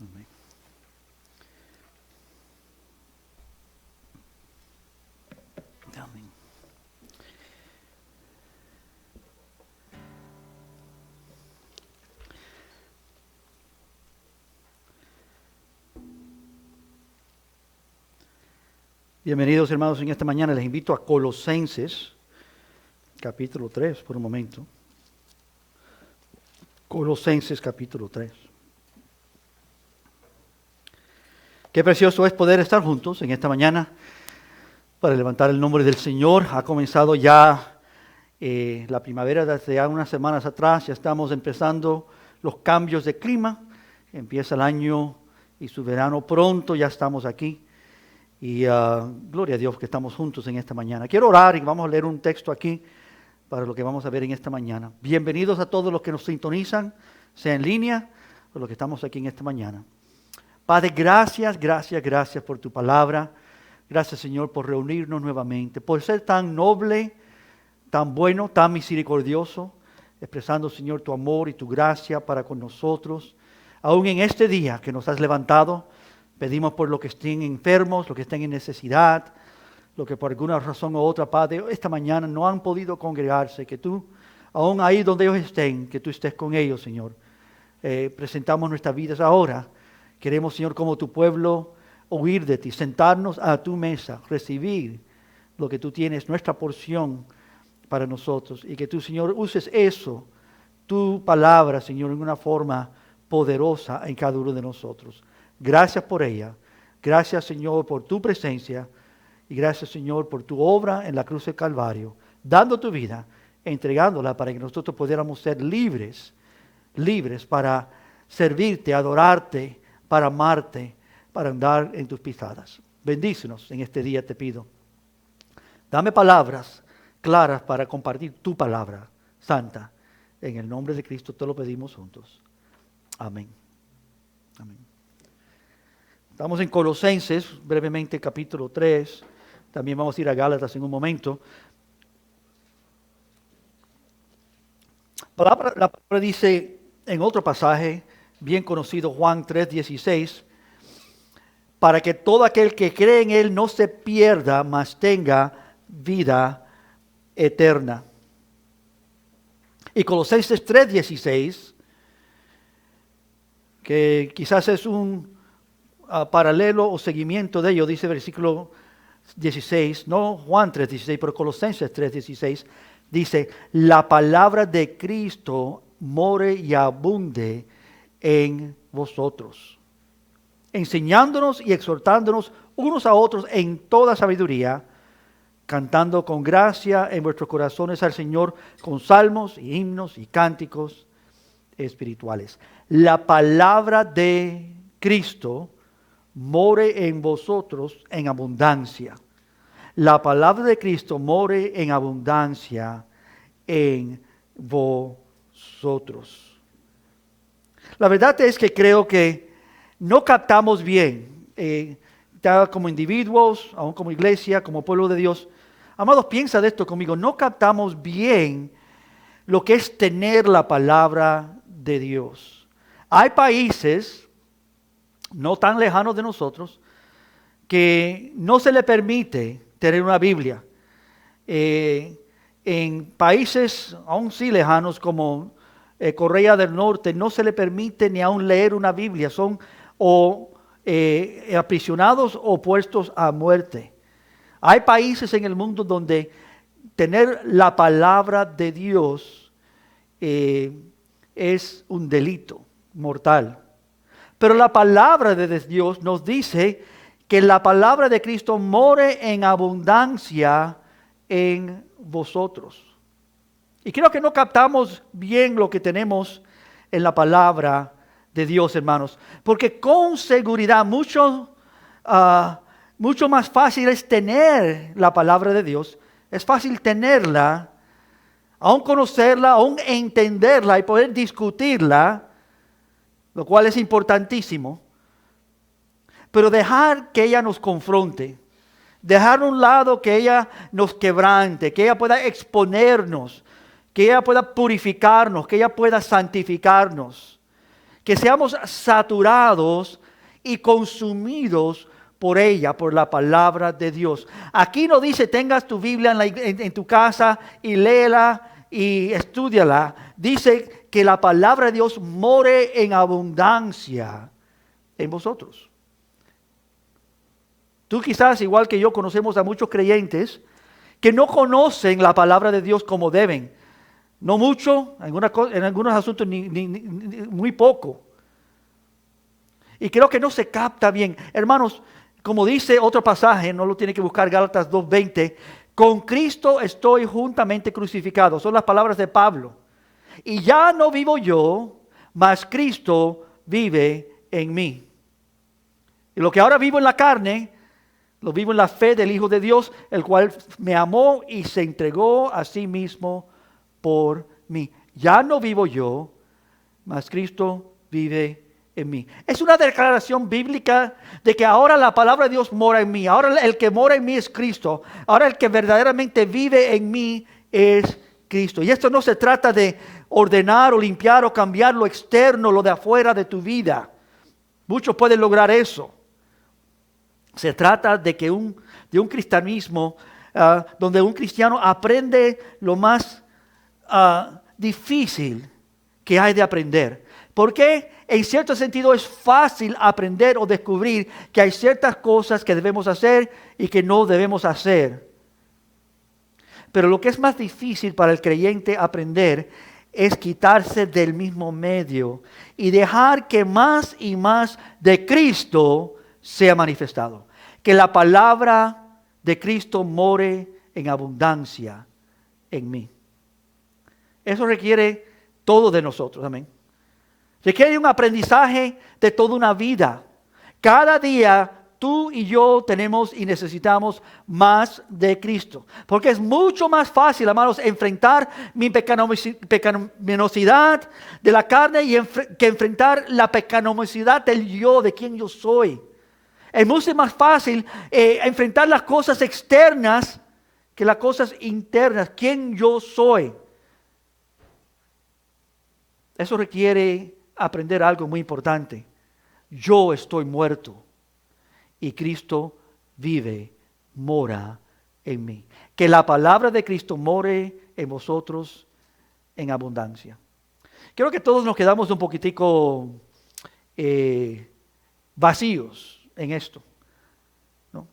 Amén. Amén. Bienvenidos, hermanos, en esta mañana. Les invito a Colosenses, capítulo 3, por un momento. Colosenses, capítulo 3. Qué precioso es poder estar juntos en esta mañana para levantar el nombre del Señor. Ha comenzado ya la primavera desde ya unas semanas atrás. Ya estamos empezando los cambios de clima. Empieza el año y su verano pronto. Ya estamos aquí. Y gloria a Dios que estamos juntos en esta mañana. Quiero orar y vamos a leer un texto aquí para lo que vamos a ver en esta mañana. Bienvenidos a todos los que nos sintonizan, sea en línea o los que estamos aquí en esta mañana. Padre, gracias por tu palabra. Gracias, Señor, por reunirnos nuevamente, por ser tan noble, tan bueno, tan misericordioso, expresando, Señor, tu amor y tu gracia para con nosotros. Aún en este día que nos has levantado, pedimos por los que estén enfermos, los que estén en necesidad, los que por alguna razón u otra, Padre, esta mañana no han podido congregarse, que tú, aún ahí donde ellos estén, que tú estés con ellos, Señor. Presentamos nuestras vidas ahora. Queremos, Señor, como tu pueblo, oír de ti, sentarnos a tu mesa, recibir lo que tú tienes, nuestra porción para nosotros. Y que tú, Señor, uses eso, tu palabra, Señor, en una forma poderosa en cada uno de nosotros. Gracias por ella. Gracias, Señor, por tu presencia. Y gracias, Señor, por tu obra en la cruz del Calvario, dando tu vida, entregándola para que nosotros pudiéramos ser libres para servirte, adorarte, para amarte, para andar en tus pisadas. Bendícenos en este día, te pido. Dame palabras claras para compartir tu palabra santa. En el nombre de Cristo te lo pedimos juntos. Amén. Amén. Estamos en Colosenses, brevemente capítulo 3. También vamos a ir a Gálatas en un momento. La palabra dice en otro pasaje, bien conocido, Juan 3:16, para que todo aquel que cree en Él no se pierda, mas tenga vida eterna. Y Colosenses 3:16, que quizás es un paralelo o seguimiento de ello, dice versículo 16, no Juan 3:16, pero Colosenses 3:16, dice, la palabra de Cristo more y abunde en vosotros, enseñándonos y exhortándonos unos a otros en toda sabiduría, cantando con gracia en vuestros corazones al Señor con salmos y himnos y cánticos espirituales. La palabra de Cristo more en vosotros en abundancia. La palabra de Cristo more en abundancia en vosotros. La verdad es que creo que no captamos bien, como individuos, aún como iglesia, como pueblo de Dios. Amados, piensa de esto conmigo. No captamos bien lo que es tener la palabra de Dios. Hay países no tan lejanos de nosotros que no se le permite tener una Biblia. En países aún sí lejanos como Corea del Norte no se le permite ni aún leer una Biblia. Son aprisionados o puestos a muerte. Hay países en el mundo donde tener la palabra de Dios es un delito mortal. Pero la palabra de Dios nos dice que la palabra de Cristo more en abundancia en vosotros. Y creo que no captamos bien lo que tenemos en la palabra de Dios, hermanos. Porque con seguridad mucho más fácil es tener la palabra de Dios. Es fácil tenerla, aún conocerla, aún entenderla y poder discutirla, lo cual es importantísimo. Pero dejar que ella nos confronte, dejar a un lado que ella nos quebrante, que ella pueda exponernos, que ella pueda purificarnos, que ella pueda santificarnos. que seamos saturados y consumidos por ella, por la palabra de Dios. Aquí no dice tengas tu Biblia en tu casa y léela y estúdiala. Dice que la palabra de Dios more en abundancia en vosotros. Tú quizás, igual que yo, conocemos a muchos creyentes que no conocen la palabra de Dios como deben. No mucho, en algunos asuntos muy poco. Y creo que no se capta bien. Hermanos, como dice otro pasaje, no lo tiene que buscar, Gálatas 2:20, con Cristo estoy juntamente crucificado. Son las palabras de Pablo. Y ya no vivo yo, mas Cristo vive en mí. Y lo que ahora vivo en la carne, lo vivo en la fe del Hijo de Dios, el cual me amó y se entregó a sí mismo por mí. Ya no vivo yo, mas Cristo vive en mí. Es una declaración bíblica de que ahora la palabra de Dios mora en mí. Ahora el que mora en mí es Cristo. Ahora el que verdaderamente vive en mí es Cristo. Y esto no se trata de ordenar o limpiar o cambiar lo externo, lo de afuera de tu vida. Muchos pueden lograr eso. Se trata de un cristianismo donde un cristiano aprende lo más difícil que hay de aprender. Porque en cierto sentido es fácil aprender o descubrir que hay ciertas cosas que debemos hacer y que no debemos hacer. Pero lo que es más difícil para el creyente aprender es quitarse del mismo medio y dejar que más y más de Cristo sea manifestado. Que la palabra de Cristo more en abundancia en mí. Eso requiere todo de nosotros, amén. Requiere un aprendizaje de toda una vida. Cada día tú y yo tenemos y necesitamos más de Cristo. Porque es mucho más fácil, hermanos, enfrentar mi pecaminosidad de la carne que enfrentar la pecaminosidad del yo, de quien yo soy. Es mucho más fácil enfrentar las cosas externas que las cosas internas, quién yo soy. Eso requiere aprender algo muy importante. Yo estoy muerto y Cristo vive, mora en mí. Que la palabra de Cristo more en vosotros en abundancia. Creo que todos nos quedamos un poquitico vacíos en esto, ¿no?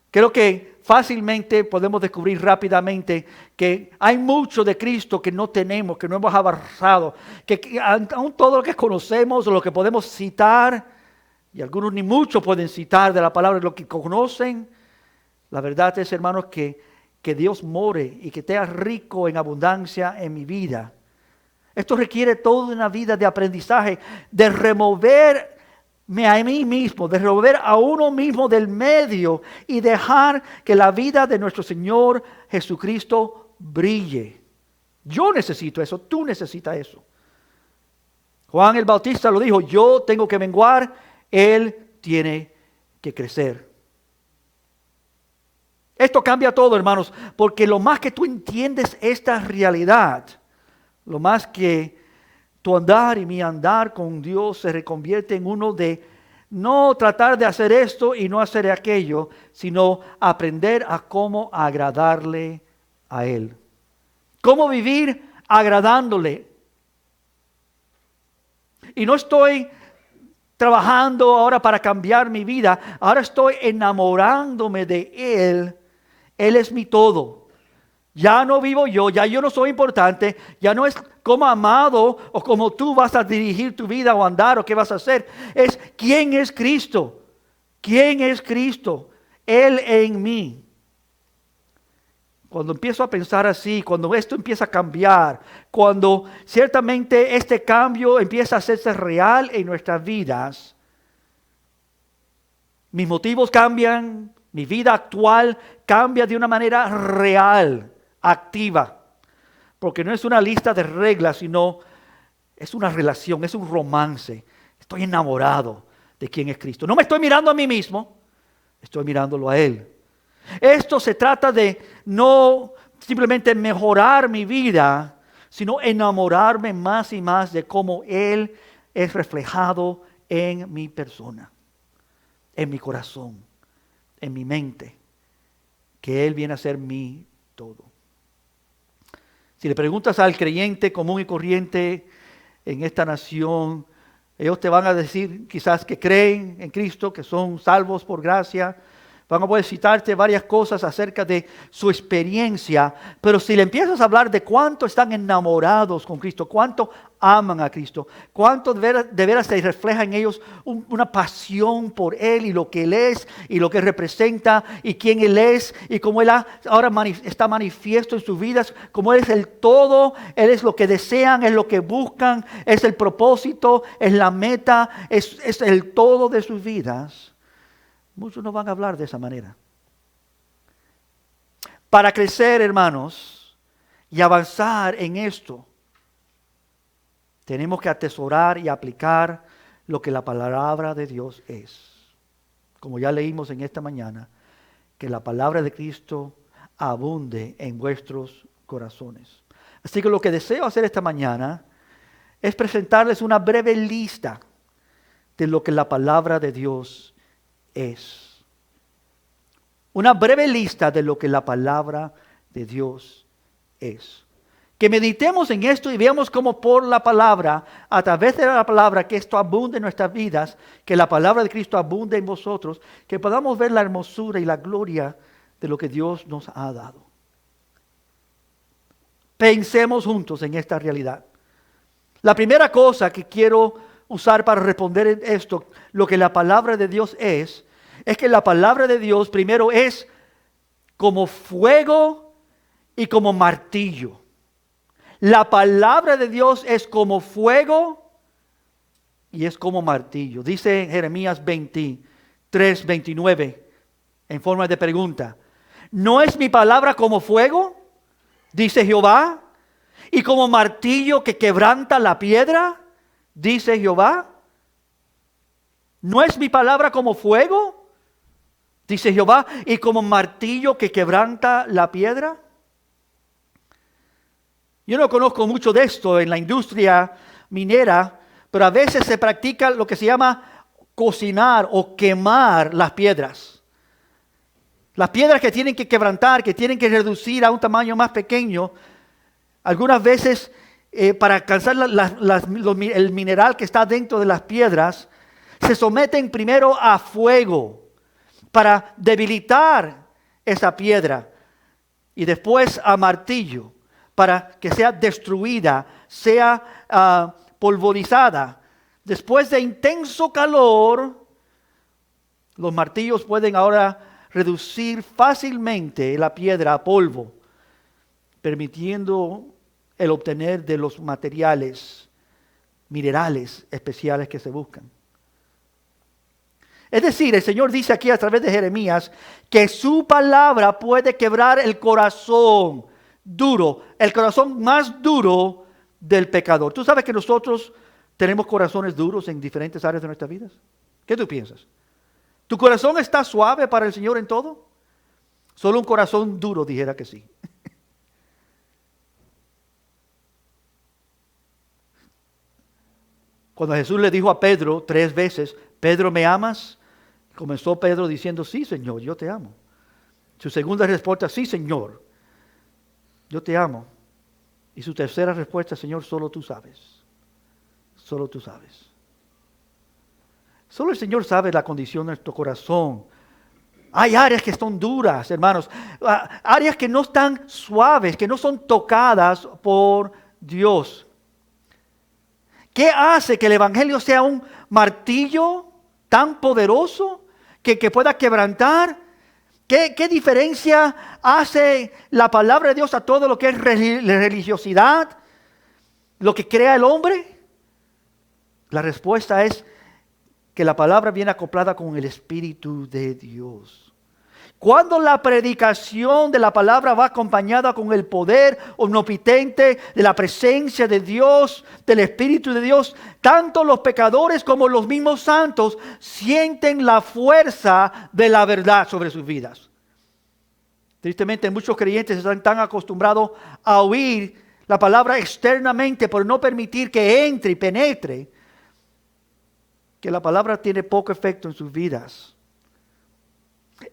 Creo que fácilmente podemos descubrir rápidamente que hay mucho de Cristo que no tenemos, que no hemos avanzado, que aún todo lo que conocemos o lo que podemos citar, y algunos ni mucho pueden citar de la palabra, lo que conocen, la verdad es, hermanos, que Dios more y que sea rico en abundancia en mi vida. Esto requiere toda una vida de aprendizaje, de removerme a mí mismo, de remover a uno mismo del medio y dejar que la vida de nuestro Señor Jesucristo brille. Yo necesito eso, tú necesitas eso. Juan el Bautista lo dijo, yo tengo que menguar, Él tiene que crecer. Esto cambia todo, hermanos, porque lo más que tú entiendes esta realidad, lo más que tu andar y mi andar con Dios se reconvierte en uno de no tratar de hacer esto y no hacer aquello, sino aprender a cómo agradarle a Él. Cómo vivir agradándole. Y no estoy trabajando ahora para cambiar mi vida, ahora estoy enamorándome de Él. Él es mi todo. Ya no vivo yo, ya yo no soy importante, ya no es como amado o como tú vas a dirigir tu vida o andar o qué vas a hacer. Es quién es Cristo. ¿Quién es Cristo? Él en mí. Cuando empiezo a pensar así, cuando esto empieza a cambiar, cuando ciertamente este cambio empieza a hacerse real en nuestras vidas, mis motivos cambian, mi vida actual cambia de una manera real, activa. Porque no es una lista de reglas, sino es una relación, es un romance. Estoy enamorado de quién es Cristo. No me estoy mirando a mí mismo, estoy mirándolo a Él. Esto se trata de no simplemente mejorar mi vida, sino enamorarme más y más de cómo Él es reflejado en mi persona, en mi corazón, en mi mente, que Él viene a ser mi todo. Si le preguntas al creyente común y corriente en esta nación, ellos te van a decir quizás que creen en Cristo, que son salvos por gracia. Van a poder citarte varias cosas acerca de su experiencia, pero si le empiezas a hablar de cuánto están enamorados con Cristo, cuánto aman a Cristo, cuánto de veras se refleja en ellos una pasión por Él y lo que Él es y lo que representa y quién Él es y cómo Él ahora está manifiesto en sus vidas, como Él es el todo, Él es lo que desean, es lo que buscan, es el propósito, es la meta, es el todo de sus vidas. Muchos no van a hablar de esa manera. Para crecer, hermanos, y avanzar en esto, tenemos que atesorar y aplicar lo que la palabra de Dios es. Como ya leímos en esta mañana, que la palabra de Cristo abunde en vuestros corazones. Así que lo que deseo hacer esta mañana es presentarles una breve lista de lo que la palabra de Dios es. Una breve lista de lo que la palabra de Dios es. Que meditemos en esto y veamos cómo por la palabra, a través de la palabra, que esto abunde en nuestras vidas, que la palabra de Cristo abunde en vosotros, que podamos ver la hermosura y la gloria de lo que Dios nos ha dado. Pensemos juntos en esta realidad. La primera cosa que quiero usar para responder esto, lo que la palabra de Dios es que la palabra de Dios primero es como fuego y como martillo. La palabra de Dios es como fuego y es como martillo. Dice en Jeremías 23, 29, en forma de pregunta: ¿no es mi palabra como fuego? Dice Jehová. ¿Y como martillo que quebranta la piedra? Dice Jehová. ¿No es mi palabra como fuego? Dice Jehová. ¿Y como martillo que quebranta la piedra? Yo no conozco mucho de esto en la industria minera, pero a veces se practica lo que se llama cocinar o quemar las piedras. Las piedras que tienen que quebrantar, que tienen que reducir a un tamaño más pequeño, algunas veces para alcanzar el mineral que está dentro de las piedras, se someten primero a fuego para debilitar esa piedra y después a martillo para que sea destruida, sea polvorizada. Después de intenso calor, los martillos pueden ahora reducir fácilmente la piedra a polvo, permitiendo el obtener de los materiales minerales especiales que se buscan. Es decir, el Señor dice aquí a través de Jeremías que su palabra puede quebrar el corazón duro, el corazón más duro del pecador. ¿Tú sabes que nosotros tenemos corazones duros en diferentes áreas de nuestras vidas? ¿Qué tú piensas? ¿Tu corazón está suave para el Señor en todo? Solo un corazón duro dijera que sí. Cuando Jesús le dijo a Pedro 3 veces, Pedro, ¿me amas? Comenzó Pedro diciendo, sí, Señor, yo te amo. Su segunda respuesta, sí, Señor, yo te amo. Y su tercera respuesta, Señor, solo tú sabes. Solo tú sabes. Solo el Señor sabe la condición de nuestro corazón. Hay áreas que son duras, hermanos. Áreas que no están suaves, que no son tocadas por Dios. ¿Qué hace que el Evangelio sea un martillo tan poderoso que pueda quebrantar? ¿Qué diferencia hace la palabra de Dios a todo lo que es religiosidad, lo que crea el hombre? La respuesta es que la palabra viene acoplada con el Espíritu de Dios. Cuando la predicación de la palabra va acompañada con el poder omnipotente de la presencia de Dios, del Espíritu de Dios, tanto los pecadores como los mismos santos sienten la fuerza de la verdad sobre sus vidas. Tristemente, muchos creyentes están tan acostumbrados a oír la palabra externamente por no permitir que entre y penetre que la palabra tiene poco efecto en sus vidas.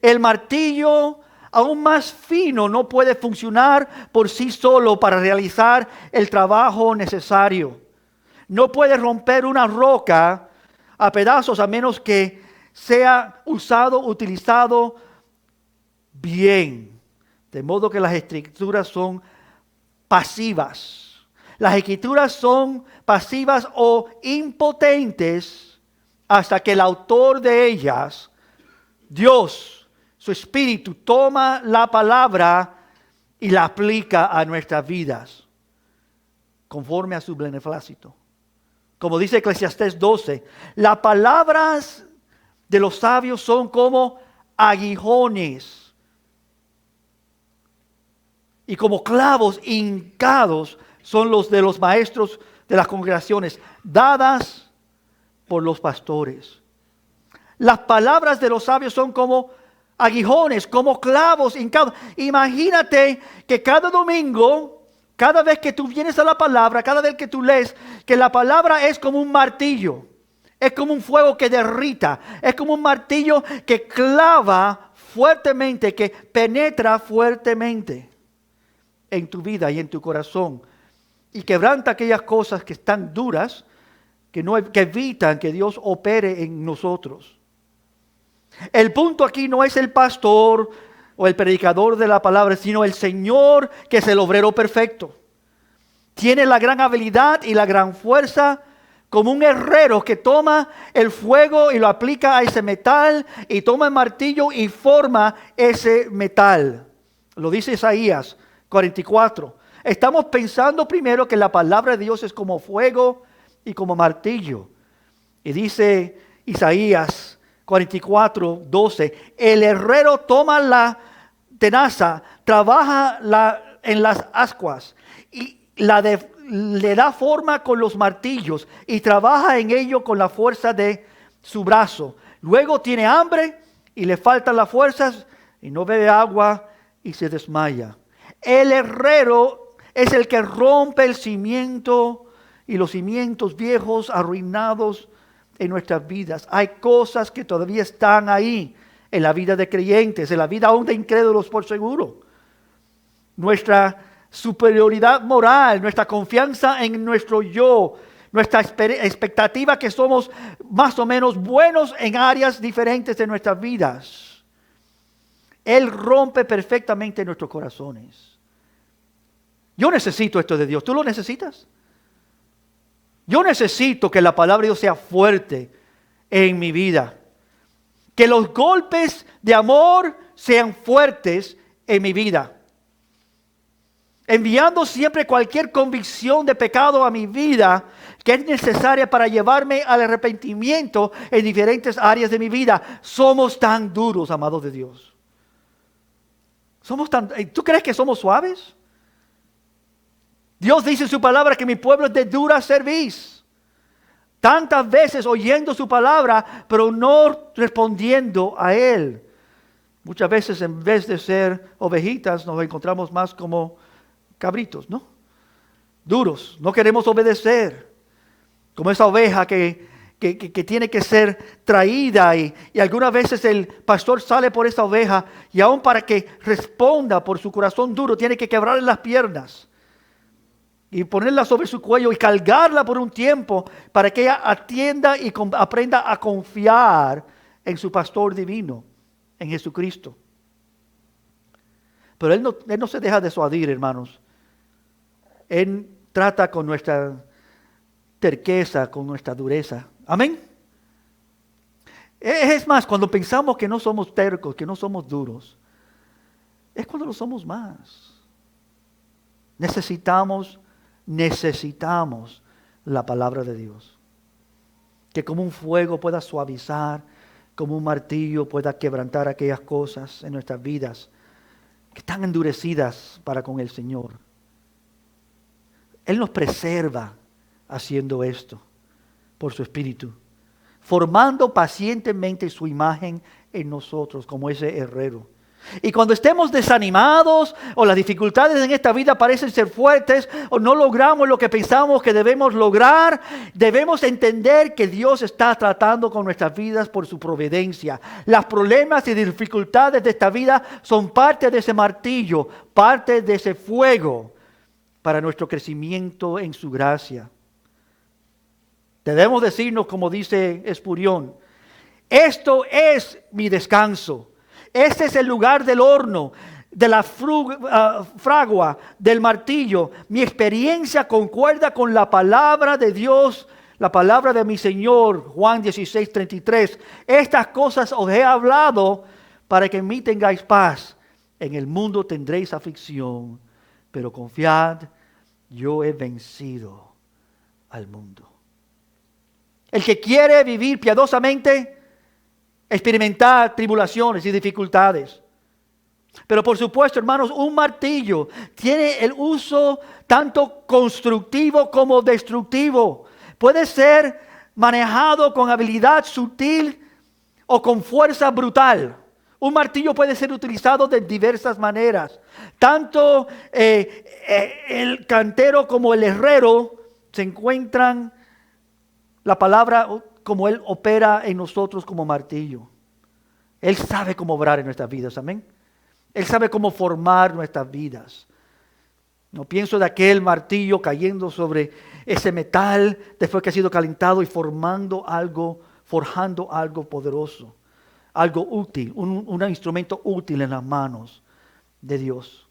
El martillo, aún más fino, no puede funcionar por sí solo para realizar el trabajo necesario. No puede romper una roca a pedazos a menos que sea utilizado bien. De modo que las escrituras son pasivas. Las escrituras son pasivas o impotentes hasta que el autor de ellas, Dios, su Espíritu, toma la palabra y la aplica a nuestras vidas conforme a su beneplácito. Como dice Eclesiastés 12, las palabras de los sabios son como aguijones y como clavos hincados son los de los maestros de las congregaciones, dadas por los pastores. Las palabras de los sabios son como aguijones, como clavos hincados. Imagínate que cada domingo, cada vez que tú vienes a la palabra, cada vez que tú lees, que la palabra es como un martillo, es como un fuego que derrita, es como un martillo que clava fuertemente, que penetra fuertemente en tu vida y en tu corazón y quebranta aquellas cosas que están duras, que evitan que Dios opere en nosotros. El punto aquí no es el pastor o el predicador de la palabra, sino el Señor, que es el obrero perfecto. Tiene la gran habilidad y la gran fuerza como un herrero que toma el fuego y lo aplica a ese metal y toma el martillo y forma ese metal. Lo dice Isaías 44. Estamos pensando primero que la palabra de Dios es como fuego y como martillo. Y dice Isaías 44, 12, el herrero toma la tenaza, trabaja en las ascuas y le da forma con los martillos y trabaja en ello con la fuerza de su brazo. Luego tiene hambre y le faltan las fuerzas y no bebe agua y se desmaya. El herrero es el que rompe el cimiento y los cimientos viejos arruinados en nuestras vidas. Hay cosas que todavía están ahí en la vida de creyentes, en la vida aún de incrédulos por seguro. Nuestra superioridad moral, nuestra confianza en nuestro yo, nuestra expectativa que somos más o menos buenos en áreas diferentes de nuestras vidas. Él rompe perfectamente nuestros corazones. Yo necesito esto de Dios. ¿Tú lo necesitas? Yo necesito que la palabra de Dios sea fuerte en mi vida. Que los golpes de amor sean fuertes en mi vida. Enviando siempre cualquier convicción de pecado a mi vida que es necesaria para llevarme al arrepentimiento en diferentes áreas de mi vida. Somos tan duros, amados de Dios. ¿Tú crees que somos suaves? Dios dice en su palabra que mi pueblo es de dura cerviz. Tantas veces oyendo su palabra, pero no respondiendo a Él. Muchas veces en vez de ser ovejitas nos encontramos más como cabritos, ¿no? Duros, no queremos obedecer. Como esa oveja que tiene que ser traída y algunas veces el pastor sale por esa oveja y aún para que responda por su corazón duro tiene que quebrarle las piernas y ponerla sobre su cuello y cargarla por un tiempo para que ella atienda y aprenda a confiar en su pastor divino, en Jesucristo. Pero Él no se deja disuadir, hermanos. Él trata con nuestra terqueza, con nuestra dureza. Amén. Es más, cuando pensamos que no somos tercos, que no somos duros, es cuando lo somos más. Necesitamos la palabra de Dios. Que como un fuego pueda suavizar, como un martillo pueda quebrantar aquellas cosas en nuestras vidas que están endurecidas para con el Señor. Él nos preserva haciendo esto por su Espíritu, formando pacientemente su imagen en nosotros como ese herrero. Y cuando estemos desanimados o las dificultades en esta vida parecen ser fuertes o no logramos lo que pensamos que debemos lograr, debemos entender que Dios está tratando con nuestras vidas por su providencia. Los problemas y dificultades de esta vida son parte de ese martillo, parte de ese fuego para nuestro crecimiento en su gracia. Debemos decirnos, como dice Espurión, esto es mi descanso. Este es el lugar del horno, de la fragua, del martillo. Mi experiencia concuerda con la palabra de Dios, la palabra de mi Señor, Juan 16:33. Estas cosas os he hablado para que en mí tengáis paz. En el mundo tendréis aflicción, pero confiad, yo he vencido al mundo. El que quiere vivir piadosamente, experimentar tribulaciones y dificultades. Pero por supuesto, hermanos, un martillo tiene el uso tanto constructivo como destructivo. Puede ser manejado con habilidad sutil o con fuerza brutal. Un martillo puede ser utilizado de diversas maneras. Tanto el cantero como el herrero se encuentran la palabra como Él opera en nosotros como martillo. Él sabe cómo obrar en nuestras vidas, amén. Él sabe cómo formar nuestras vidas. No pienso de aquel martillo cayendo sobre ese metal después que ha sido calentado y forjando algo poderoso, algo útil, un instrumento útil en las manos de Dios.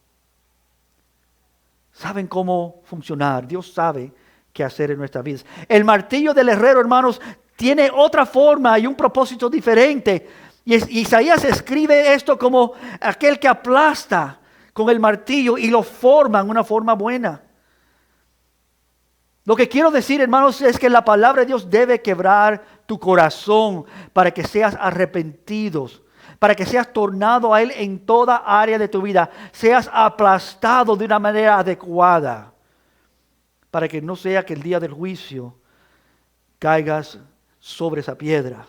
Saben cómo funcionar. Dios sabe qué hacer en nuestras vidas. El martillo del herrero, hermanos, tiene otra forma y un propósito diferente. Y Isaías escribe esto como aquel que aplasta con el martillo y lo forma en una forma buena. Lo que quiero decir, hermanos, es que la palabra de Dios debe quebrar tu corazón para que seas arrepentidos, para que seas tornado a Él en toda área de tu vida, seas aplastado de una manera adecuada, para que no sea que el día del juicio caigas sobre esa piedra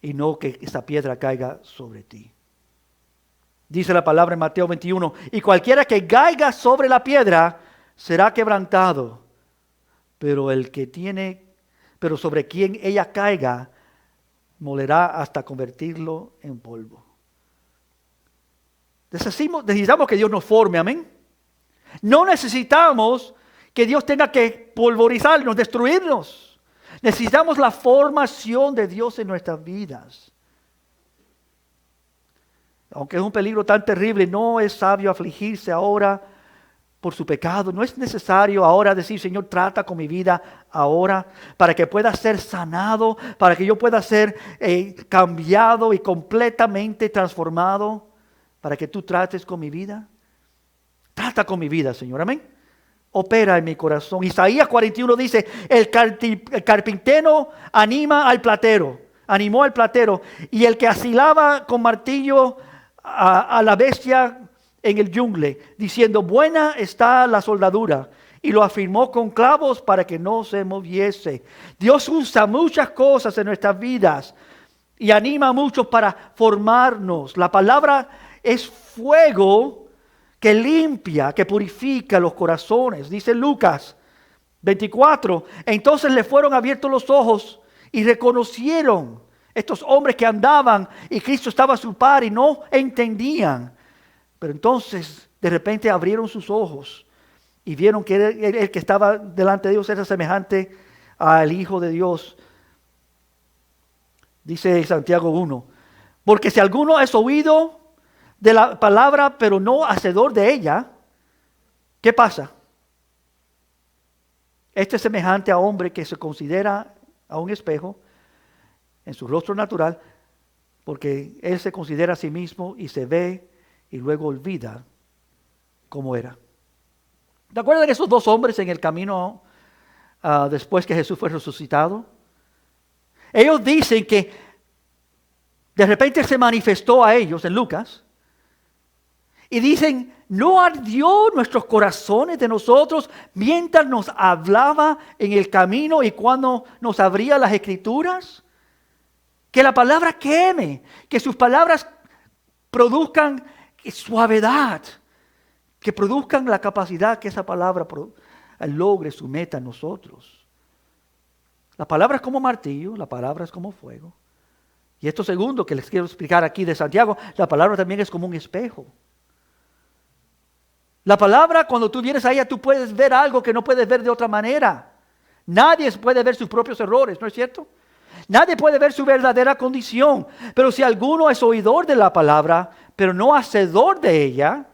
y no que esa piedra caiga sobre ti. Dice la palabra en Mateo 21, y cualquiera que caiga sobre la piedra será quebrantado, pero sobre quien ella caiga molerá hasta convertirlo en polvo. Necesitamos que Dios nos forme, amén. No necesitamos que Dios tenga que polvorizarnos, destruirnos. Necesitamos la formación de Dios en nuestras vidas. Aunque es un peligro tan terrible, no es sabio afligirse ahora por su pecado. No es necesario ahora decir, Señor, trata con mi vida ahora, para que pueda ser sanado, para que yo pueda ser cambiado y completamente transformado, para que tú trates con mi vida. Trata con mi vida, Señor, amén. Opera en mi corazón. Isaías 41 dice, el carpintero animó al platero, y el que asilaba con martillo a la bestia en el yungle, diciendo, buena está la soldadura, y lo afirmó con clavos para que no se moviese. Dios usa muchas cosas en nuestras vidas y anima a muchos para formarnos. La palabra es fuego que limpia, que purifica los corazones. Dice Lucas 24, entonces le fueron abiertos los ojos y reconocieron estos hombres que andaban y Cristo estaba a su par y no entendían. Pero entonces de repente abrieron sus ojos y vieron que el que estaba delante de Dios era semejante al Hijo de Dios. Dice Santiago 1, porque si alguno es oído de la palabra, pero no hacedor de ella, ¿qué pasa? Este es semejante a hombre que se considera a un espejo en su rostro natural, porque él se considera a sí mismo y se ve y luego olvida cómo era. ¿Te acuerdas de esos dos hombres en el camino después que Jesús fue resucitado? Ellos dicen que de repente se manifestó a ellos en Lucas. Y dicen, ¿no ardió nuestros corazones de nosotros mientras nos hablaba en el camino y cuando nos abría las escrituras? Que la palabra queme, que sus palabras produzcan suavidad, que produzcan la capacidad que esa palabra logre su meta en nosotros. La palabra es como martillo, la palabra es como fuego. Y esto segundo que les quiero explicar aquí de Santiago, la palabra también es como un espejo. La palabra, cuando tú vienes a ella, tú puedes ver algo que no puedes ver de otra manera. Nadie puede ver sus propios errores, ¿no es cierto? Nadie puede ver su verdadera condición. Pero si alguno es oidor de la palabra, pero no hacedor de ella,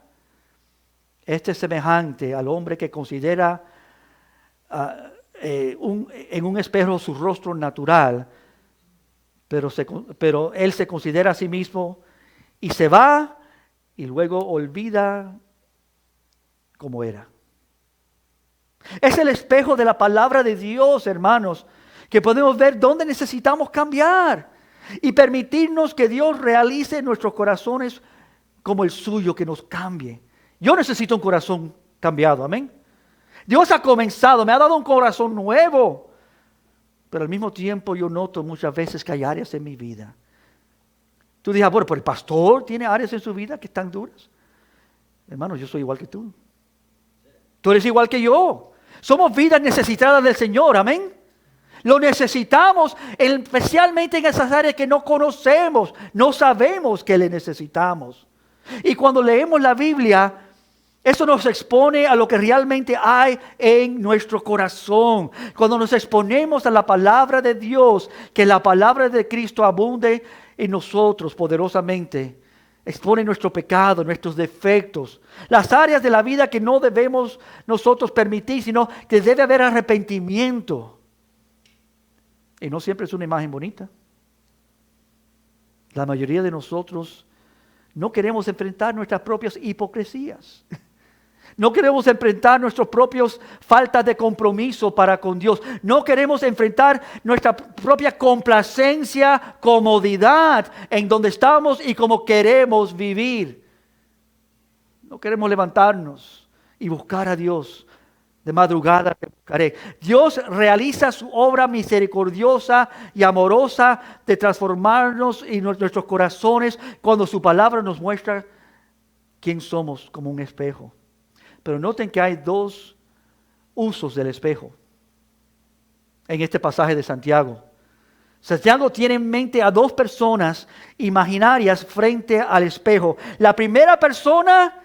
este es semejante al hombre que considera en un espejo su rostro natural, pero él se considera a sí mismo y se va y luego olvida cómo era. Es el espejo de la palabra de Dios, hermanos, que podemos ver dónde necesitamos cambiar y permitirnos que Dios realice en nuestros corazones como el suyo, que nos cambie. Yo necesito un corazón cambiado, amén. Dios ha comenzado, me ha dado un corazón nuevo, pero al mismo tiempo yo noto muchas veces que hay áreas en mi vida. Tú dices, bueno, pero el pastor tiene áreas en su vida que están duras. Hermano, yo soy igual que tú. Tú eres igual que yo. Somos vidas necesitadas del Señor, amén. Lo necesitamos, especialmente en esas áreas que no conocemos, no sabemos que le necesitamos. Y cuando leemos la Biblia, eso nos expone a lo que realmente hay en nuestro corazón. Cuando nos exponemos a la palabra de Dios, que la palabra de Cristo abunde en nosotros poderosamente, expone nuestro pecado, nuestros defectos, las áreas de la vida que no debemos nosotros permitir, sino que debe haber arrepentimiento. Y no siempre es una imagen bonita. La mayoría de nosotros no queremos enfrentar nuestras propias hipocresías. No queremos enfrentar nuestras propias faltas de compromiso para con Dios. No queremos enfrentar nuestra propia complacencia, comodidad en donde estamos y como queremos vivir. No queremos levantarnos y buscar a Dios. De madrugada te buscaré. Dios realiza su obra misericordiosa y amorosa de transformarnos en nuestros corazones cuando su palabra nos muestra quién somos como un espejo. Pero noten que hay dos usos del espejo en este pasaje de Santiago. Santiago tiene en mente a dos personas imaginarias frente al espejo. La primera persona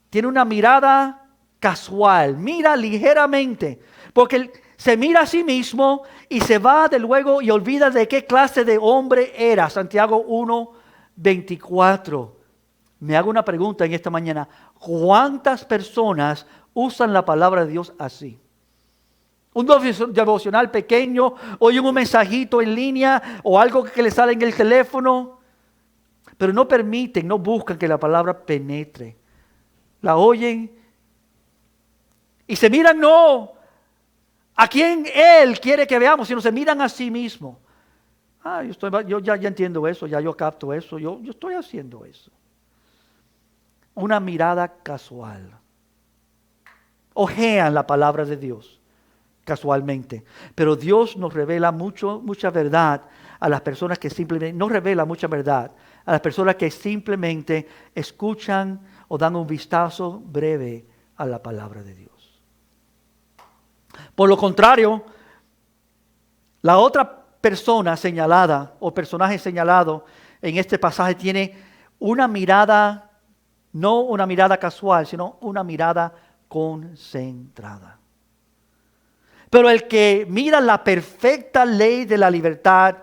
tiene una mirada casual, mira ligeramente, porque se mira a sí mismo y se va de luego y olvida de qué clase de hombre era. Santiago 1:24. Me hago una pregunta en esta mañana. ¿Cuántas personas usan la palabra de Dios así? Un devocional pequeño, oyen un mensajito en línea o algo que le sale en el teléfono, pero no permiten, no buscan que la palabra penetre. La oyen y se miran no a quien Él quiere que veamos, sino se miran a sí mismo. Yo ya entiendo eso, ya yo capto eso, yo estoy haciendo eso. Una mirada casual. Ojean la palabra de Dios casualmente. Pero Dios nos revela mucha verdad a las personas que simplemente, no revela mucha verdad a las personas que simplemente escuchan o dan un vistazo breve a la palabra de Dios. Por lo contrario, la otra persona señalada o personaje señalado en este pasaje tiene una mirada, no una mirada casual, sino una mirada concentrada. Pero el que mira la perfecta ley de la libertad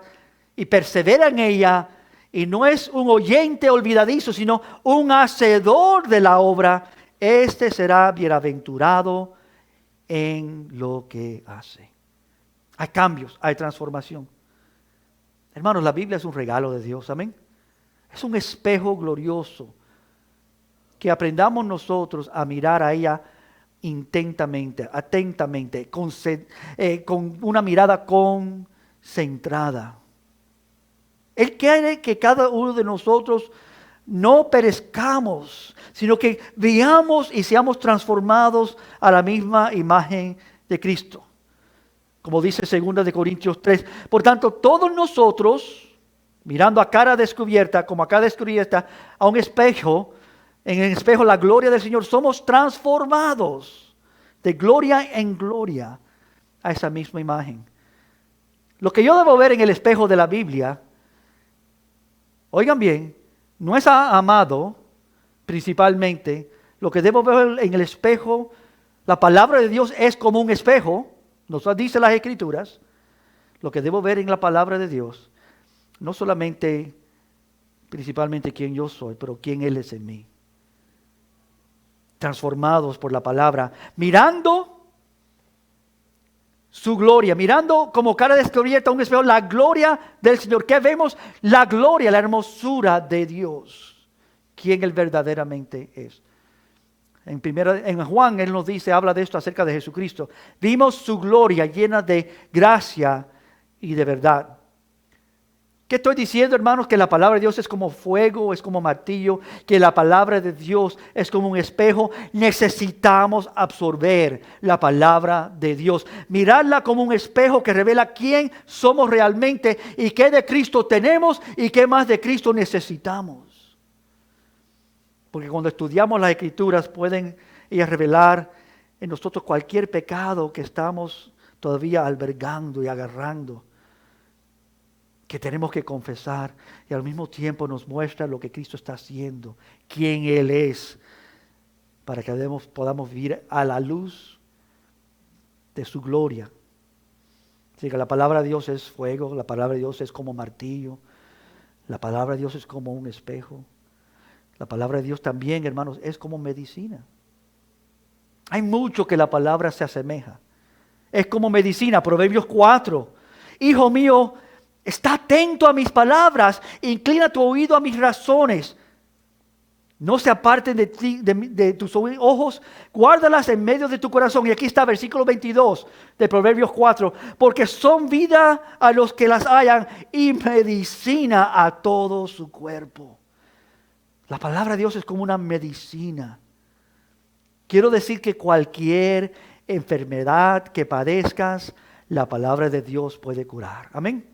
y persevera en ella, y no es un oyente olvidadizo, sino un hacedor de la obra, este será bienaventurado en lo que hace. Hay cambios, hay transformación. Hermanos, la Biblia es un regalo de Dios, amén. Es un espejo glorioso que aprendamos nosotros a mirar a ella intentamente, atentamente, con una mirada concentrada. Él quiere que cada uno de nosotros no perezcamos, sino que veamos y seamos transformados a la misma imagen de Cristo. Como dice 2 Corintios 3. Por tanto, todos nosotros, mirando a cara descubierta, como a cara descubierta, a un espejo, en el espejo la gloria del Señor, somos transformados de gloria en gloria a esa misma imagen. Lo que yo debo ver en el espejo de la Biblia, oigan bien, no es amado principalmente. Lo que debo ver en el espejo, la palabra de Dios es como un espejo, nos dice las Escrituras. Lo que debo ver en la palabra de Dios, no solamente, principalmente quién yo soy, pero quién Él es en mí. Transformados por la palabra, mirando su gloria, mirando como cara descubierta a un espejo, la gloria del Señor. ¿Qué vemos? La gloria, la hermosura de Dios. Quién Él verdaderamente es. En Juan Él nos dice, habla de esto acerca de Jesucristo. Vimos su gloria llena de gracia y de verdad. ¿Qué estoy diciendo, hermanos? Que la palabra de Dios es como fuego, es como martillo, que la palabra de Dios es como un espejo. Necesitamos absorber la palabra de Dios, mirarla como un espejo que revela quién somos realmente y qué de Cristo tenemos y qué más de Cristo necesitamos. Porque cuando estudiamos las Escrituras pueden ellas revelar en nosotros cualquier pecado que estamos todavía albergando y agarrando, que tenemos que confesar, y al mismo tiempo nos muestra lo que Cristo está haciendo, quién Él es, para que podamos vivir a la luz de su gloria. Así que la palabra de Dios es fuego, la palabra de Dios es como martillo, la palabra de Dios es como un espejo, la palabra de Dios también, hermanos, es como medicina. Hay mucho que la palabra se asemeja. Es como medicina. Proverbios 4. Hijo mío, está atento a mis palabras, inclina tu oído a mis razones. No se aparten de ti, de tus ojos, guárdalas en medio de tu corazón. Y aquí está versículo 22 de Proverbios 4. Porque son vida a los que las hallan y medicina a todo su cuerpo. La palabra de Dios es como una medicina. Quiero decir que cualquier enfermedad que padezcas, la palabra de Dios puede curar. Amén.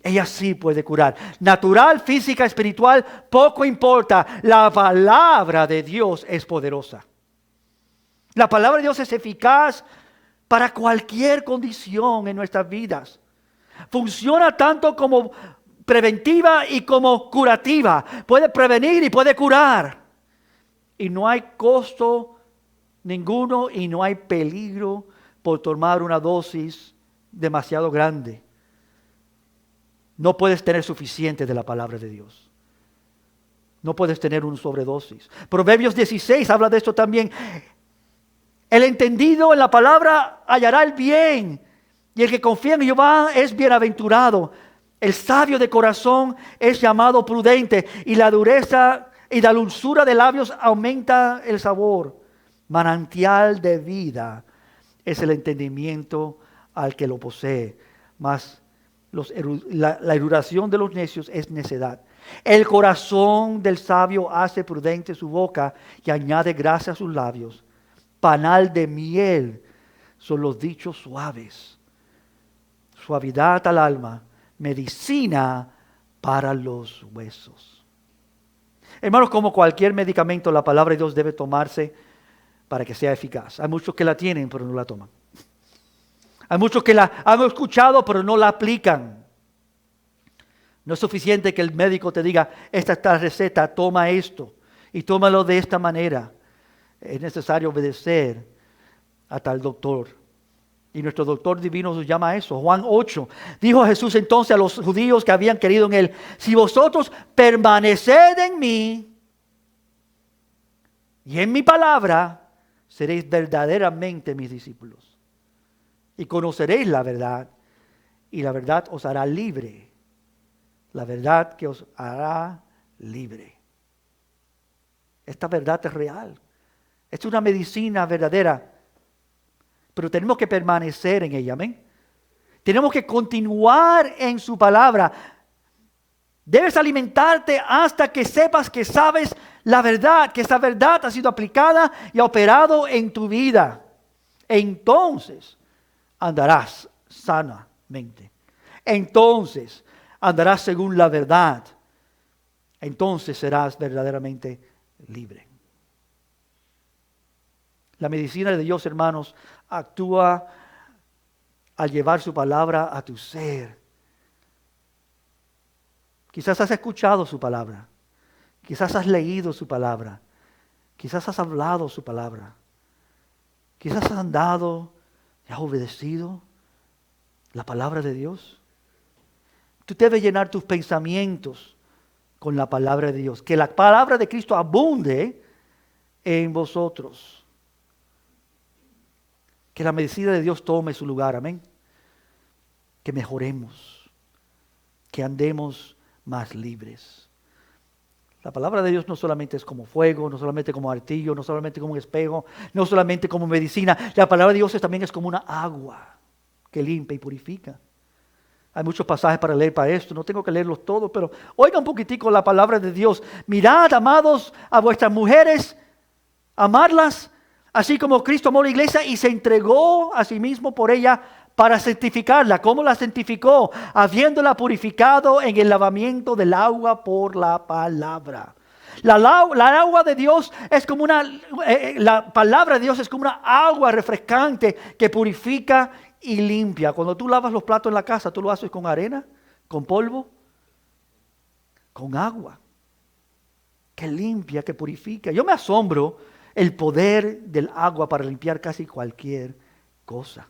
Ella sí puede curar. Natural, física, espiritual, poco importa. La palabra de Dios es poderosa. La palabra de Dios es eficaz para cualquier condición en nuestras vidas. Funciona tanto como preventiva y como curativa. Puede prevenir y puede curar. Y no hay costo ninguno y no hay peligro por tomar una dosis demasiado grande. No puedes tener suficiente de la palabra de Dios. No puedes tener una sobredosis. Proverbios 16 habla de esto también. El entendido en la palabra hallará el bien, y el que confía en Jehová es bienaventurado. El sabio de corazón es llamado prudente, y la dureza y la dulzura de labios aumenta el sabor. Manantial de vida es el entendimiento al que lo posee, mas la erudición de los necios es necedad. El corazón del sabio hace prudente su boca y añade gracia a sus labios. Panal de miel son los dichos suaves. Suavidad al alma, medicina para los huesos. Hermanos, como cualquier medicamento, la palabra de Dios debe tomarse para que sea eficaz. Hay muchos que la tienen, pero no la toman. Hay muchos que la han escuchado, pero no la aplican. No es suficiente que el médico te diga, esta es la receta, toma esto y tómalo de esta manera. Es necesario obedecer a tal doctor. Y nuestro doctor divino nos llama a eso. Juan 8. Dijo Jesús entonces a los judíos que habían querido en Él, si vosotros permaneced en mí y en mi palabra, seréis verdaderamente mis discípulos. Y conoceréis la verdad, y la verdad os hará libre. La verdad que os hará libre. Esta verdad es real. Es una medicina verdadera. Pero tenemos que permanecer en ella, amén. Tenemos que continuar en su palabra. Debes alimentarte hasta que sepas que sabes la verdad, que esa verdad ha sido aplicada y ha operado en tu vida. Entonces andarás sanamente. Entonces andarás según la verdad. Entonces serás verdaderamente libre. La medicina de Dios, hermanos, actúa al llevar su palabra a tu ser. Quizás has escuchado su palabra. Quizás has leído su palabra. Quizás has hablado su palabra. Quizás has andado y has obedecido la palabra de Dios. Tú debes llenar tus pensamientos con la palabra de Dios. Que la palabra de Cristo abunde en vosotros. Que la medicina de Dios tome su lugar. Amén. Que mejoremos. Que andemos más libres. La palabra de Dios no solamente es como fuego, no solamente como martillo, no solamente como un espejo, no solamente como medicina. La palabra de Dios también es como una agua que limpia y purifica. Hay muchos pasajes para leer para esto, no tengo que leerlos todos, pero oiga un poquitico la palabra de Dios. Mirad, amados, a vuestras mujeres, amarlas, así como Cristo amó a la iglesia y se entregó a sí mismo por ella para santificarla. ¿Cómo la santificó? Habiéndola purificado en el lavamiento del agua por la palabra. La agua de Dios es como la palabra de Dios es como una agua refrescante que purifica y limpia. Cuando tú lavas los platos en la casa, ¿tú lo haces con arena? ¿Con polvo? Con agua. Que limpia, que purifica. Yo me asombro el poder del agua para limpiar casi cualquier cosa.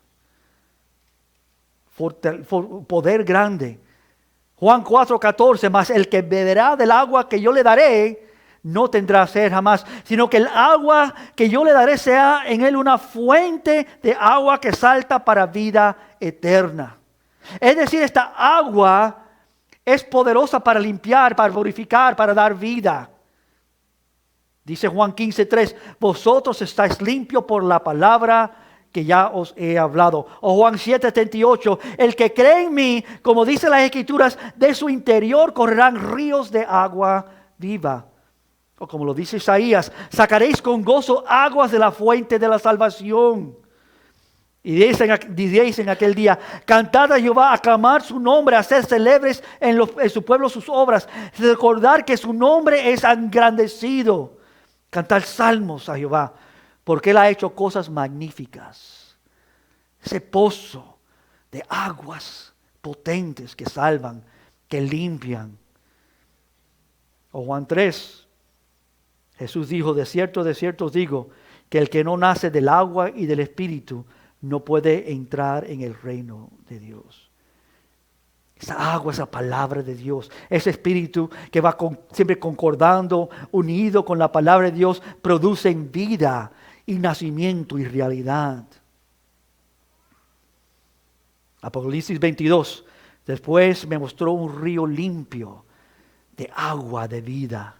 Poder grande. Juan 4:14, mas el que beberá del agua que yo le daré, no tendrá sed jamás, sino que el agua que yo le daré sea en él una fuente de agua que salta para vida eterna. Es decir, esta agua es poderosa para limpiar, para purificar, para dar vida. Dice Juan 15:3, vosotros estáis limpios por la palabra que ya os he hablado. O Juan 7:78, el que cree en mí, como dice las Escrituras, de su interior correrán ríos de agua viva. O como lo dice Isaías, sacaréis con gozo aguas de la fuente de la salvación. Y diréis en aquel día, cantad a Jehová, aclamar su nombre, hacer célebres en su pueblo sus obras, recordar que su nombre es engrandecido. Cantar salmos a Jehová, porque Él ha hecho cosas magníficas. Ese pozo de aguas potentes que salvan, que limpian. O Juan 3, Jesús dijo, de cierto os digo, que el que no nace del agua y del Espíritu no puede entrar en el reino de Dios. Esa agua, esa palabra de Dios, ese Espíritu que va siempre concordando, unido con la palabra de Dios, producen vida y nacimiento y realidad. Apocalipsis 22. Después me mostró un río limpio de agua de vida,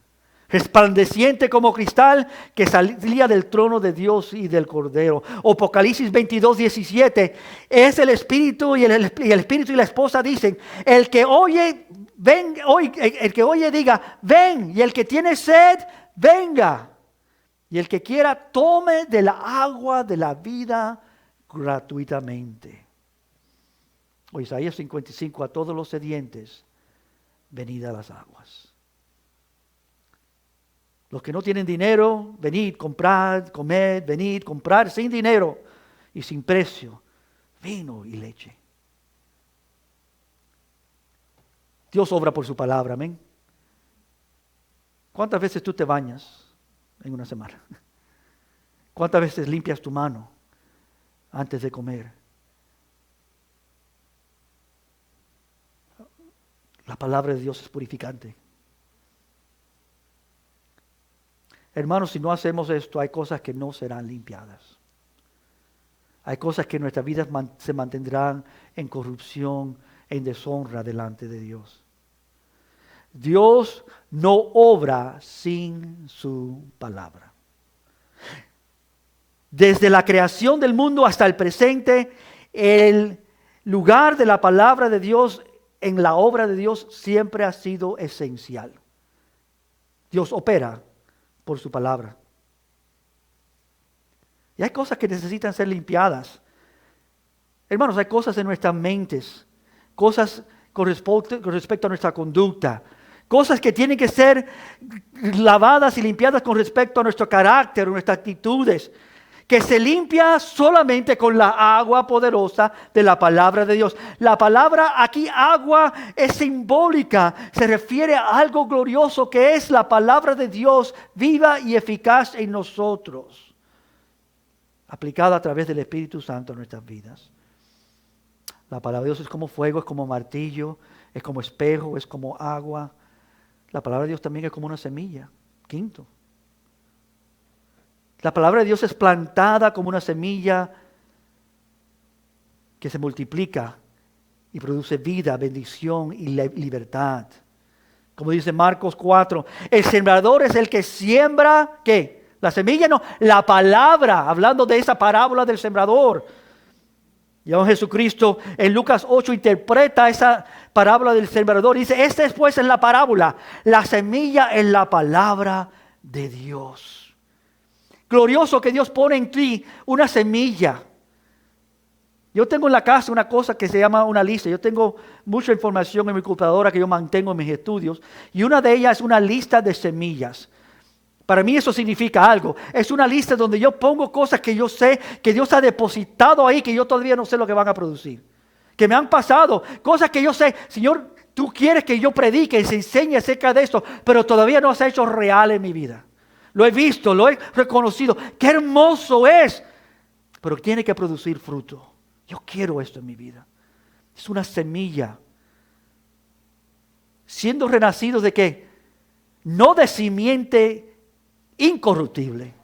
resplandeciente como cristal, que salía del trono de Dios y del Cordero. Apocalipsis 22:17. Es el Espíritu y el Espíritu y la esposa dicen, el que oye, ven, el que oye diga, ven, y el que tiene sed, venga. Y el que quiera, tome de la agua de la vida gratuitamente. O Isaías 55, a todos los sedientes, venid a las aguas. Los que no tienen dinero, venid, comprad, comed, venid, comprar sin dinero y sin precio, vino y leche. Dios obra por su palabra, amén. ¿Cuántas veces tú te bañas en una semana? ¿Cuántas veces limpias tu mano antes de comer? La palabra de Dios es purificante. Hermanos, si no hacemos esto, hay cosas que no serán limpiadas. Hay cosas que en nuestras vidas se mantendrán en corrupción, en deshonra delante de Dios. Dios no obra sin su palabra. Desde la creación del mundo hasta el presente, el lugar de la palabra de Dios en la obra de Dios siempre ha sido esencial. Dios opera por su palabra. Y hay cosas que necesitan ser limpiadas. Hermanos, hay cosas en nuestras mentes, cosas con respecto a nuestra conducta. Cosas que tienen que ser lavadas y limpiadas con respecto a nuestro carácter, nuestras actitudes, que se limpia solamente con la agua poderosa de la palabra de Dios. La palabra aquí, agua, es simbólica, se refiere a algo glorioso que es la palabra de Dios viva y eficaz en nosotros, aplicada a través del Espíritu Santo en nuestras vidas. La palabra de Dios es como fuego, es como martillo, es como espejo, es como agua. La palabra de Dios también es como una semilla. Quinto. La palabra de Dios es plantada como una semilla que se multiplica y produce vida, bendición y libertad. Como dice Marcos 4, el sembrador es el que siembra, ¿qué? La semilla, no, la palabra, hablando de esa parábola del sembrador. Y aún Jesucristo en Lucas 8 interpreta esa parábola del sembrador. Dice, esta es pues en la parábola, la semilla es la palabra de Dios. Glorioso que Dios pone en ti una semilla. Yo tengo en la casa una cosa que se llama una lista. Yo tengo mucha información en mi computadora que yo mantengo en mis estudios. Y una de ellas es una lista de semillas. Para mí eso significa algo. Es una lista donde yo pongo cosas que yo sé que Dios ha depositado ahí, que yo todavía no sé lo que van a producir. Que me han pasado. Cosas que yo sé, Señor, tú quieres que yo predique y se enseñe acerca de esto, pero todavía no se ha hecho real en mi vida. Lo he visto, lo he reconocido. ¡Qué hermoso es! Pero tiene que producir fruto. Yo quiero esto en mi vida. Es una semilla. Siendo renacidos de qué? No de simiente incorruptible,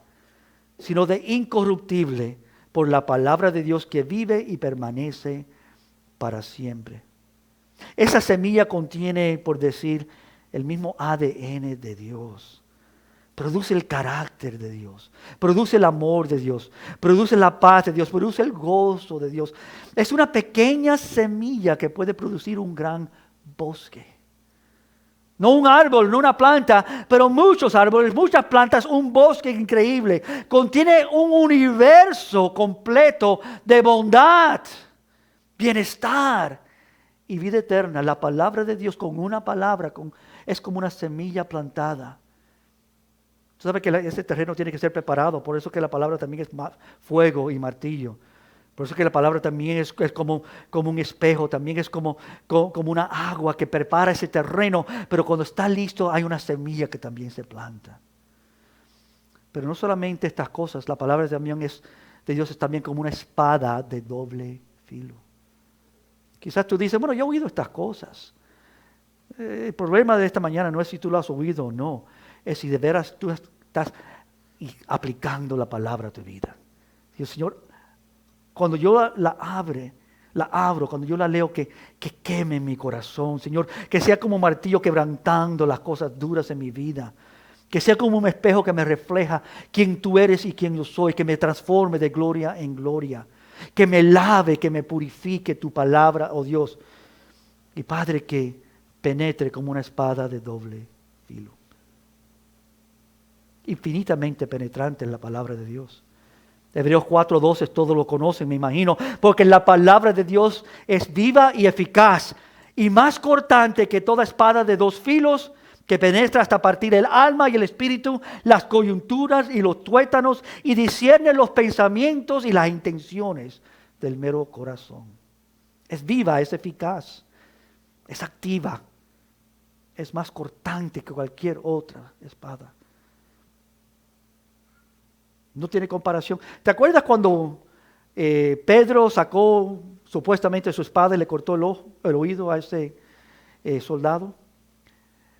sino de incorruptible por la palabra de Dios que vive y permanece para siempre. Esa semilla contiene, por decir, el mismo ADN de Dios. Produce el carácter de Dios, produce el amor de Dios, produce la paz de Dios, produce el gozo de Dios. Es una pequeña semilla que puede producir un gran bosque. No un árbol, no una planta, pero muchos árboles, muchas plantas, un bosque increíble. Contiene un universo completo de bondad, bienestar y vida eterna. La palabra de Dios con una palabra es como una semilla plantada. Tú sabes que ese terreno tiene que ser preparado, por eso que la palabra también es fuego y martillo. Por eso que la palabra también es como un espejo, también es como una agua que prepara ese terreno, pero cuando está listo hay una semilla que también se planta. Pero no solamente estas cosas, la palabra también de Dios es también como una espada de doble filo. Quizás tú dices, bueno, yo he oído estas cosas. El problema de esta mañana no es si tú lo has oído o no, es si de veras tú estás aplicando la palabra a tu vida. Dios, Señor, cuando yo la abro, cuando yo la leo, que queme en mi corazón, Señor, que sea como un martillo quebrantando las cosas duras en mi vida, que sea como un espejo que me refleja quién tú eres y quién yo soy, que me transforme de gloria en gloria, que me lave, que me purifique tu palabra, oh Dios, y Padre, que penetre como una espada de doble filo, infinitamente penetrante en la palabra de Dios. Hebreos 4:12, todos lo conocen, me imagino, porque la palabra de Dios es viva y eficaz y más cortante que toda espada de dos filos, que penetra hasta partir el alma y el espíritu, las coyunturas y los tuétanos, y discierne los pensamientos y las intenciones del mero corazón. Es viva, es eficaz, es activa, es más cortante que cualquier otra espada. No tiene comparación. ¿Te acuerdas cuando Pedro sacó supuestamente su espada y le cortó el oído a ese soldado?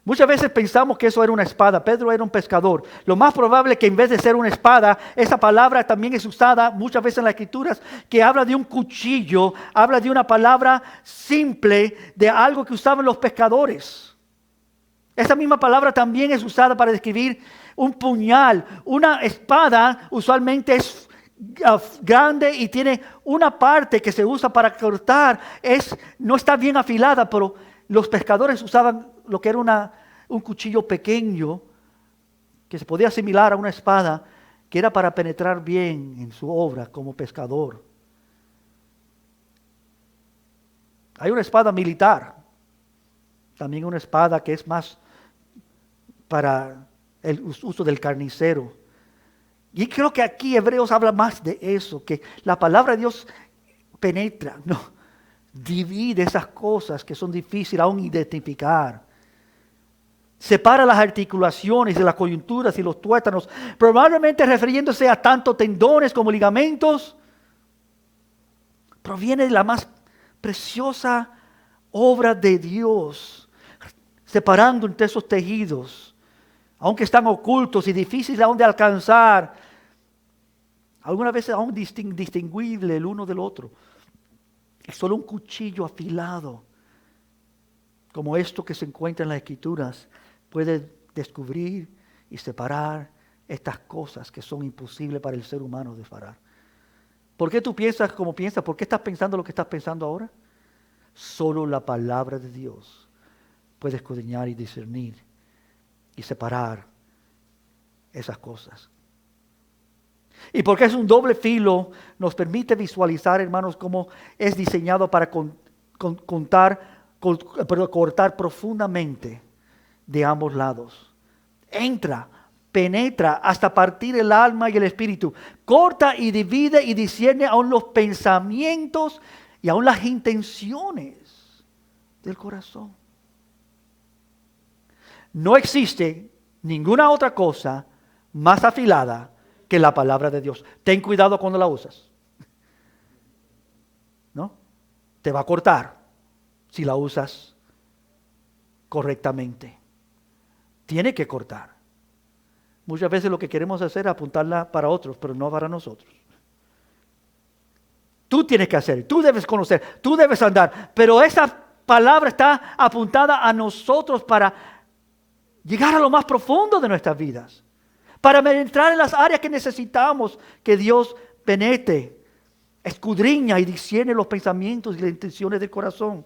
Muchas veces pensamos que eso era una espada. Pedro era un pescador. Lo más probable es que en vez de ser una espada, esa palabra también es usada muchas veces en las Escrituras, que habla de un cuchillo, habla de una palabra simple, de algo que usaban los pescadores. Esa misma palabra también es usada para describir un puñal. Una espada usualmente es grande y tiene una parte que se usa para cortar. No está bien afilada, pero los pescadores usaban lo que era un cuchillo pequeño que se podía asimilar a una espada, que era para penetrar bien en su obra como pescador. Hay una espada militar También una espada que es más para el uso del carnicero. Y creo que aquí Hebreos habla más de eso, que la palabra de Dios penetra, no, divide esas cosas que son difíciles aún identificar. Separa las articulaciones de las coyunturas y los tuétanos, probablemente refiriéndose a tanto tendones como ligamentos. Proviene de la más preciosa obra de Dios, separando entre esos tejidos, aunque están ocultos y difíciles aún de alcanzar, algunas veces aún distinguible el uno del otro. Es solo un cuchillo afilado, como esto que se encuentra en las Escrituras, puede descubrir y separar estas cosas que son imposibles para el ser humano de separar. ¿Por qué tú piensas como piensas? ¿Por qué estás pensando lo que estás pensando ahora? Solo la palabra de Dios puede escudriñar y discernir y separar esas cosas. Y porque es un doble filo, nos permite visualizar, hermanos, cómo es diseñado para cortar profundamente de ambos lados. Entra, penetra hasta partir el alma y el espíritu. Corta y divide y discierne aún los pensamientos y aún las intenciones del corazón. No existe ninguna otra cosa más afilada que la palabra de Dios. Ten cuidado cuando la usas. ¿No? Te va a cortar si la usas correctamente. Tiene que cortar. Muchas veces lo que queremos hacer es apuntarla para otros, pero no para nosotros. Tú tienes que hacer, tú debes conocer, tú debes andar, pero esa palabra está apuntada a nosotros para llegar a lo más profundo de nuestras vidas, para entrar en las áreas que necesitamos que Dios penetre, escudriña y discierne los pensamientos y las intenciones del corazón.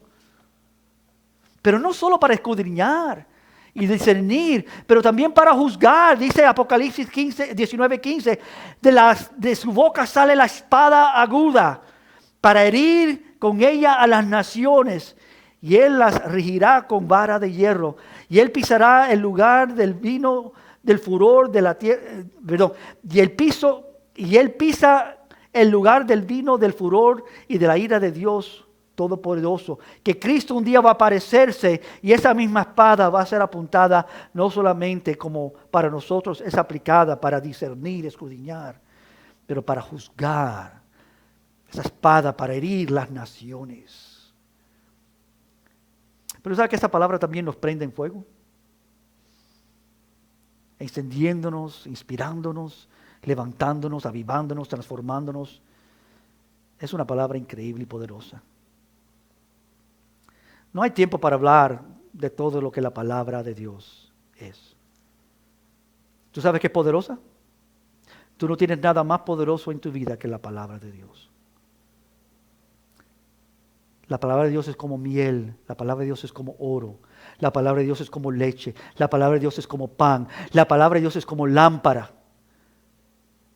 Pero no solo para escudriñar y discernir, pero también para juzgar. Dice Apocalipsis 19:15, de su boca sale la espada aguda para herir con ella a las naciones, y él las regirá con vara de hierro, y él pisará el lugar del vino del furor de la tierra, y él pisa el lugar del vino del furor y de la ira de Dios Todopoderoso. Que Cristo un día va a aparecerse y esa misma espada va a ser apuntada no solamente como para nosotros es aplicada para discernir, escudriñar, pero para juzgar. Esa espada para herir las naciones. Pero ¿sabe que esa palabra también nos prende en fuego? Encendiéndonos, inspirándonos, levantándonos, avivándonos, transformándonos. Es una palabra increíble y poderosa. No hay tiempo para hablar de todo lo que la palabra de Dios es. ¿Tú sabes qué es poderosa? Tú no tienes nada más poderoso en tu vida que la palabra de Dios. La palabra de Dios es como miel, la palabra de Dios es como oro, la palabra de Dios es como leche, la palabra de Dios es como pan, la palabra de Dios es como lámpara.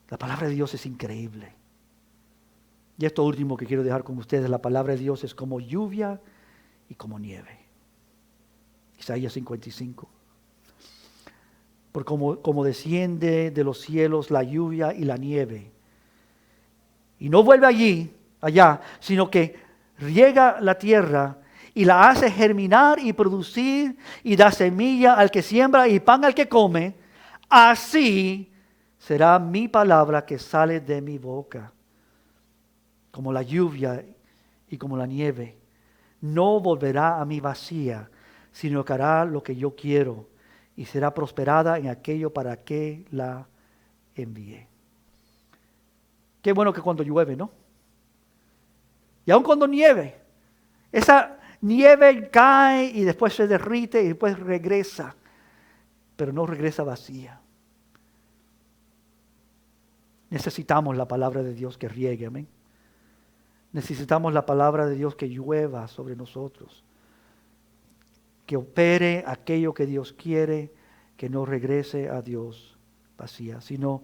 La palabra de Dios es increíble. Y esto último que quiero dejar con ustedes, la palabra de Dios es como lluvia y como nieve. Isaías 55. Por como desciende de los cielos la lluvia y la nieve. Y no vuelve allá, sino que riega la tierra y la hace germinar y producir y da semilla al que siembra y pan al que come. Así será mi palabra que sale de mi boca. Como la lluvia y como la nieve. No volverá a mí vacía, sino que hará lo que yo quiero y será prosperada en aquello para que la envié. Qué bueno que cuando llueve, ¿no? Y aun cuando nieve, esa nieve cae y después se derrite y después regresa, pero no regresa vacía. Necesitamos la palabra de Dios que riegue, amén. Necesitamos la palabra de Dios que llueva sobre nosotros, que opere aquello que Dios quiere, que no regrese a Dios vacía, sino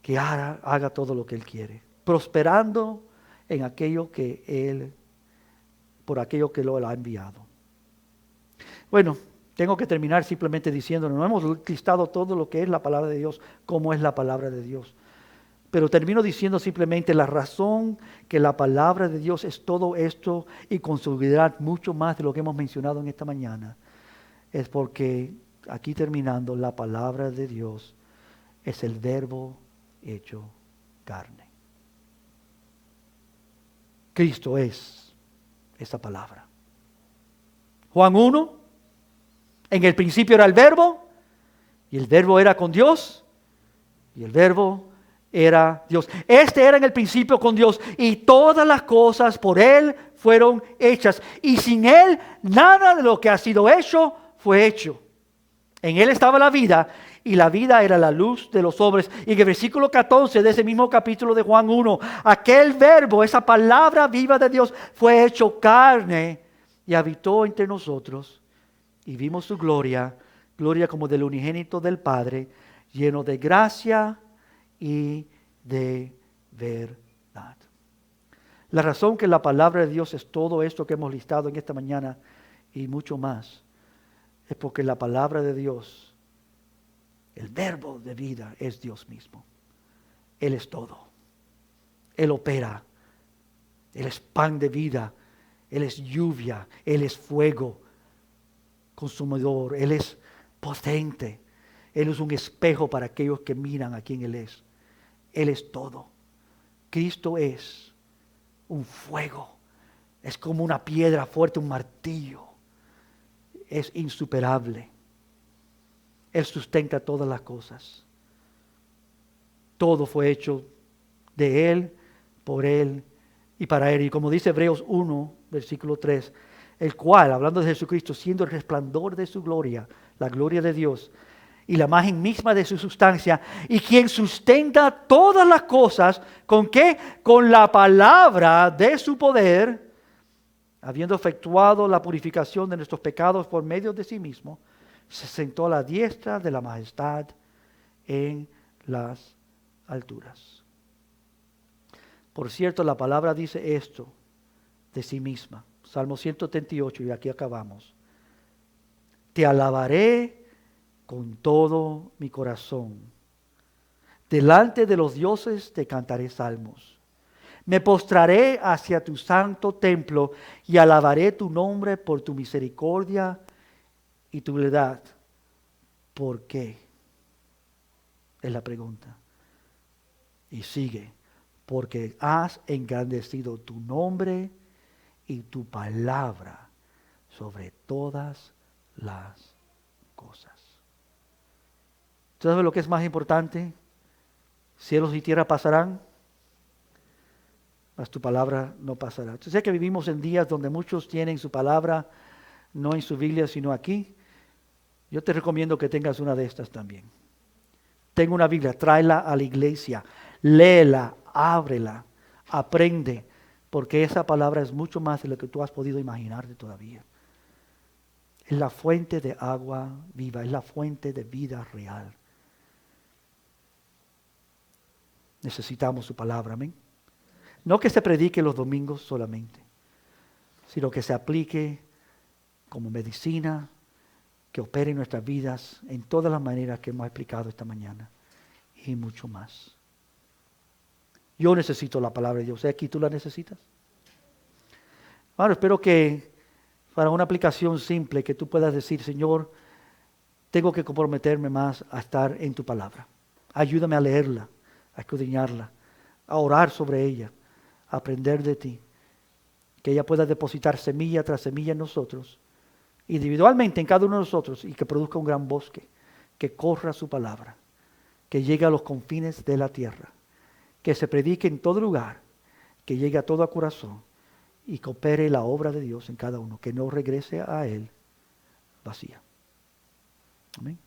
que haga todo lo que Él quiere, prosperando en aquello que Él, por aquello que lo ha enviado. Bueno, tengo que terminar simplemente diciendo, no hemos listado todo lo que es la palabra de Dios, cómo es la palabra de Dios. Pero termino diciendo simplemente la razón que la palabra de Dios es todo esto y consolidar mucho más de lo que hemos mencionado en esta mañana. Es porque, aquí terminando, la palabra de Dios es el Verbo hecho carne. Cristo es esa palabra. Juan 1, en el principio era el Verbo, y el Verbo era con Dios, y el Verbo era Dios. Este era en el principio con Dios, y todas las cosas por Él fueron hechas, y sin Él nada de lo que ha sido hecho fue hecho. En Él estaba la vida, y la vida era la luz de los hombres. Y en el versículo 14 de ese mismo capítulo de Juan 1, aquel Verbo, esa palabra viva de Dios, fue hecho carne y habitó entre nosotros. Y vimos su gloria, gloria como del unigénito del Padre, lleno de gracia y de verdad. La razón que la palabra de Dios es todo esto que hemos listado en esta mañana y mucho más, es porque la palabra de Dios, el Verbo de vida, es Dios mismo. Él es todo. Él opera. Él es pan de vida. Él es lluvia. Él es fuego consumidor. Él es potente. Él es un espejo para aquellos que miran a quien Él es. Él es todo. Cristo es un fuego. Es como una piedra fuerte, un martillo. Es insuperable. Él sustenta todas las cosas. Todo fue hecho de Él, por Él y para Él. Y como dice Hebreos 1, versículo 3, el cual, hablando de Jesucristo, siendo el resplandor de su gloria, la gloria de Dios, y la imagen misma de su sustancia, y quien sustenta todas las cosas, ¿con qué? Con la palabra de su poder, habiendo efectuado la purificación de nuestros pecados por medio de sí mismo, se sentó a la diestra de la majestad en las alturas. Por cierto, la palabra dice esto de sí misma. Salmo 138, y aquí acabamos. Te alabaré con todo mi corazón. Delante de los dioses te cantaré salmos. Me postraré hacia tu santo templo y alabaré tu nombre por tu misericordia y tu verdad. ¿Por qué? Es la pregunta. Y sigue. Porque has engrandecido tu nombre y tu palabra sobre todas las cosas. ¿Sabes lo que es más importante? Cielos y tierra pasarán, mas tu palabra no pasará. Yo sé que vivimos en días donde muchos tienen su palabra no en su Biblia, sino aquí. Yo te recomiendo que tengas una de estas también. Ten una Biblia, tráela a la iglesia, léela, ábrela, aprende, porque esa palabra es mucho más de lo que tú has podido imaginarte todavía. Es la fuente de agua viva, es la fuente de vida real. Necesitamos su palabra, amén. No que se predique los domingos solamente, sino que se aplique como medicina, que opere en nuestras vidas en todas las maneras que hemos explicado esta mañana y mucho más. Yo necesito la palabra de Dios. ¿Aquí tú la necesitas? Bueno, espero que para una aplicación simple que tú puedas decir, Señor, tengo que comprometerme más a estar en tu palabra. Ayúdame a leerla, a escudriñarla, a orar sobre ella, a aprender de ti. Que ella pueda depositar semilla tras semilla en nosotros, individualmente en cada uno de nosotros, y que produzca un gran bosque, que corra su palabra, que llegue a los confines de la tierra, que se predique en todo lugar, que llegue a todo corazón y que opere la obra de Dios en cada uno, que no regrese a Él vacía. Amén.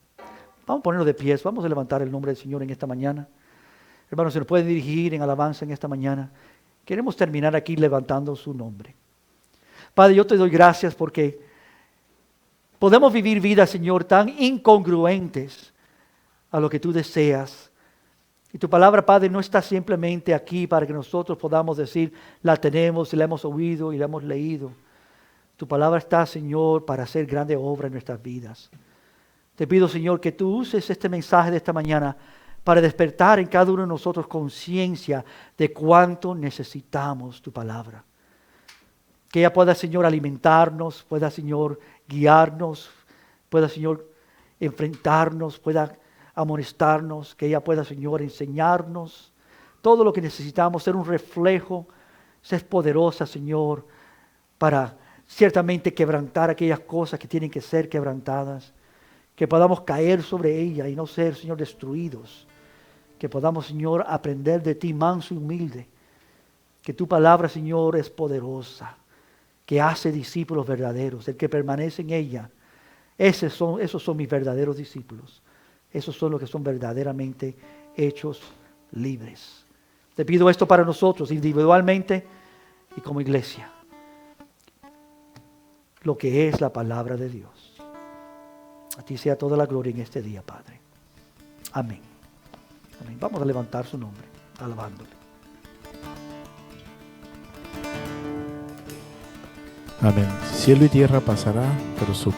Vamos a ponernos de pies, vamos a levantar el nombre del Señor en esta mañana. Hermanos, se nos puede dirigir en alabanza en esta mañana. Queremos terminar aquí levantando su nombre. Padre, yo te doy gracias porque podemos vivir vidas, Señor, tan incongruentes a lo que tú deseas. Y tu palabra, Padre, no está simplemente aquí para que nosotros podamos decir, la tenemos y la hemos oído y la hemos leído. Tu palabra está, Señor, para hacer grande obra en nuestras vidas. Te pido, Señor, que tú uses este mensaje de esta mañana para despertar en cada uno de nosotros conciencia de cuánto necesitamos tu palabra. Que ella pueda, Señor, alimentarnos, pueda, Señor, guiarnos, pueda, Señor, enfrentarnos, pueda amonestarnos, que ella pueda, Señor, enseñarnos todo lo que necesitamos, ser un reflejo, ser poderosa, Señor, para ciertamente quebrantar aquellas cosas que tienen que ser quebrantadas, que podamos caer sobre ella y no ser, Señor, destruidos, que podamos, Señor, aprender de ti manso y humilde, que tu palabra, Señor, es poderosa, que hace discípulos verdaderos, el que permanece en ella. Esos son mis verdaderos discípulos. Esos son los que son verdaderamente hechos libres. Te pido esto para nosotros individualmente y como iglesia. Lo que es la palabra de Dios. A ti sea toda la gloria en este día, Padre. Amén. Amén. Vamos a levantar su nombre, alabándole. Amén. Cielo y tierra pasará, pero su palabra